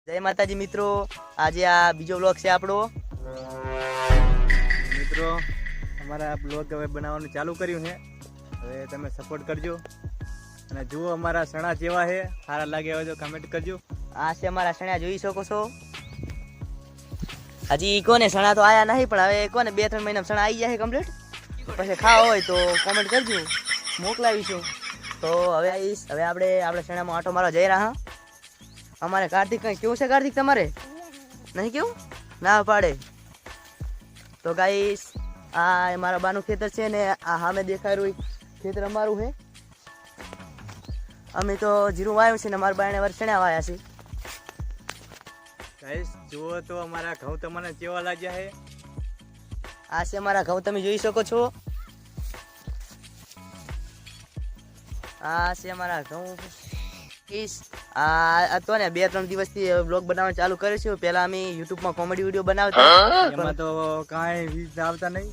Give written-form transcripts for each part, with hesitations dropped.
જય માતાજી મિત્રો, આજે આ બીજો બ્લોગ છે આપણો. મિત્રો અમારા બ્લોગ હવે બનાવવાનું ચાલુ કર્યું છે. હવે તમે સપોર્ટ કરજો અને જુઓ અમારા સણા જેવા છે. સારા લાગે હોય તો કમેન્ટ કરજો. આ છે અમારા સણા, જોઈ શકો છો. હજી કોને સણા તો આયા નહીં, પણ હવે કોને 2-3 મહિના સણા આવી જાય કમ્પ્લીટ. પછી ખાવા હોય તો કોમેન્ટ કરજો, મોકલાવીશું. તો હવે આપણે સણામાં આટો મારવા જઈ રહ્યા. અમારે કાર્તિક કઈ કેવું છે? કાર્તિક તમારે નહીં કેવું? ના પાડે. તો ગાઈસ આ મારા બાનું ખેતર છે ને આ સામે દેખાય રહ્યું ખેતર અમારું છે. અમે તો જીરું વાવ્યું છે ને મારા બાને વર્ષણા વાયા છે. ગાઈસ જુઓ તો અમારા ઘઉં તમને કેવા લાગ્યા છે. આ છે અમારા ઘઉં, તમે જોઈ શકો છો. આ છે અમારા ઘઉં. આ તો ને 2-3 દિવસથી બ્લોગ બનાવવાનું ચાલુ કર્યું છે. પહેલા અમે યુટ્યુબમાં કોમેડી વિડીયો બનાવતા, એમાં તો કાંઈ વ્યૂઝ આવતા નહીં.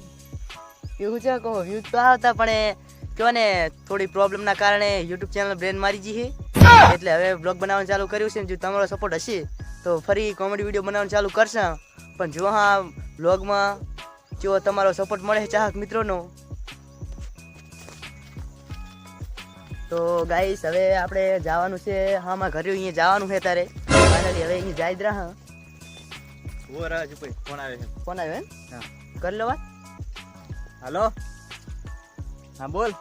એવું છે કહો, વ્યૂઝ તો આવતા, પણ કયો ને થોડી પ્રોબ્લેમના કારણે યુટ્યુબ ચેનલ બ્રેન મારી ગઈ છે. એટલે હવે બ્લોગ બનાવવાનું ચાલુ કર્યું છે. જો તમારો સપોર્ટ હશે તો ફરી કોમેડી વિડીયો બનાવવાનું ચાલુ કરશે. પણ જો હા બ્લોગમાં જો તમારો સપોર્ટ મળે ચાહક મિત્રોનો, તો ગાઈસ હવે આપણે જવાનું છે. હા મારા ઘરે અહીંયા જવાનું છે તારે. ફાઇનલી હવે અહીં જાય જ રહ્યા. જુઓ રાજ ભાઈ ફોન આવે છે. ફોન આવ્યો એમ? હા કરી લો વાત. હાલો, હા બોલ.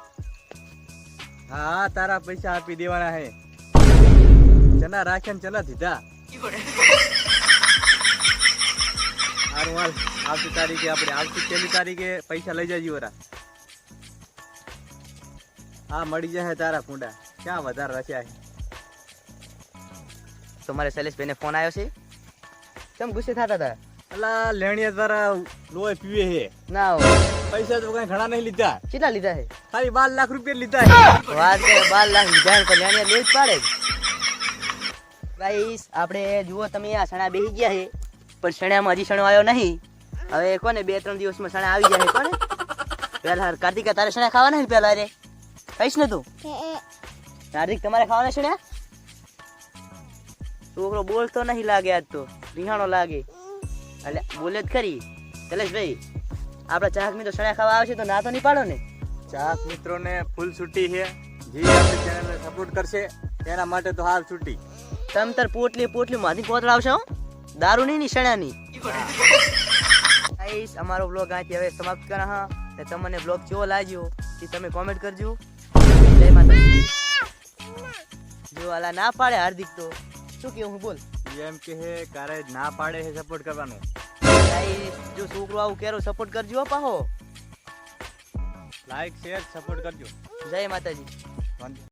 હા તારા પૈસા આપી દેવાના છે. ચના રાખ્યા ને ચના દીધા. સારું હાલ, આવતી તારીખે આપણે આવતી 1 તારીખે પૈસા લઈ જજો વરા. હા મળી જશે તારા કુંડા. ક્યાં વધારે રચ્યા છે. તો મારે શૈલેષભાઈને ફોન આવ્યો છે. કેમ ગુસ્સે થતા હતા? અલા લેણીયા તારા લોહી પીવે છે. ના હોય. પૈસા તો કઈ ઘણા નહીં લીધા, કેટલા લીધા છે? ખાલી 12 લાખ રૂપિયા લીધા છે. વાત કરે 12 લાખ લીધા તો લેણીયા લેવી જ પડે. ગાઈસ આપણે જુઓ તમે આ સણા બેસી ગયા છે, પણ સણામાં હજી સણો આવ્યો નહીં. હવે કોને 2-3 દિવસમાં સણા આવી જાય. કોને પેલા કાર્તિકા તારે સણા ખાવાના ને? પેલા રે કહીશ ને તું. હાર્દિક તમારે ખાવાના છે ને? છોકરો બોલતો નહીં લાગે, આજ તો રિહાણો લાગે. એટલે બોલે જ ખરી. કલેશભાઈ આપણા ચાહક મિત્રો સણા ખાવા આવે છે તો ના તો નહીં પાડો ને? ચાહક મિત્રોને ફૂલ છૂટી છે. જે આપણી ચેનલને સપોર્ટ કરશે એના માટે તો હાલ છૂટી. તમે તાર પોટલી માંથી પોતળાવશો, દારૂ નહીં ની સણાની. ગાઈસ અમારો બ્લોગ અહીંથી હવે સમાપ્ત કરા. હા ને તમને બ્લોગ કેવો લાગ્યો એ તમે કોમેન્ટ કરજો. જય માતાજી. જો આલા ના પાડે હાર્દિક તો શું કેવું હું બોલ. એમ કે હે કારે ના પાડે છે સપોર્ટ કરવાનું. ગાઈસ જો છોકરો આવું કેરો સપોર્ટ કરજો પાહો. લાઈક શેર સપોર્ટ કરજો. જય માતાજી.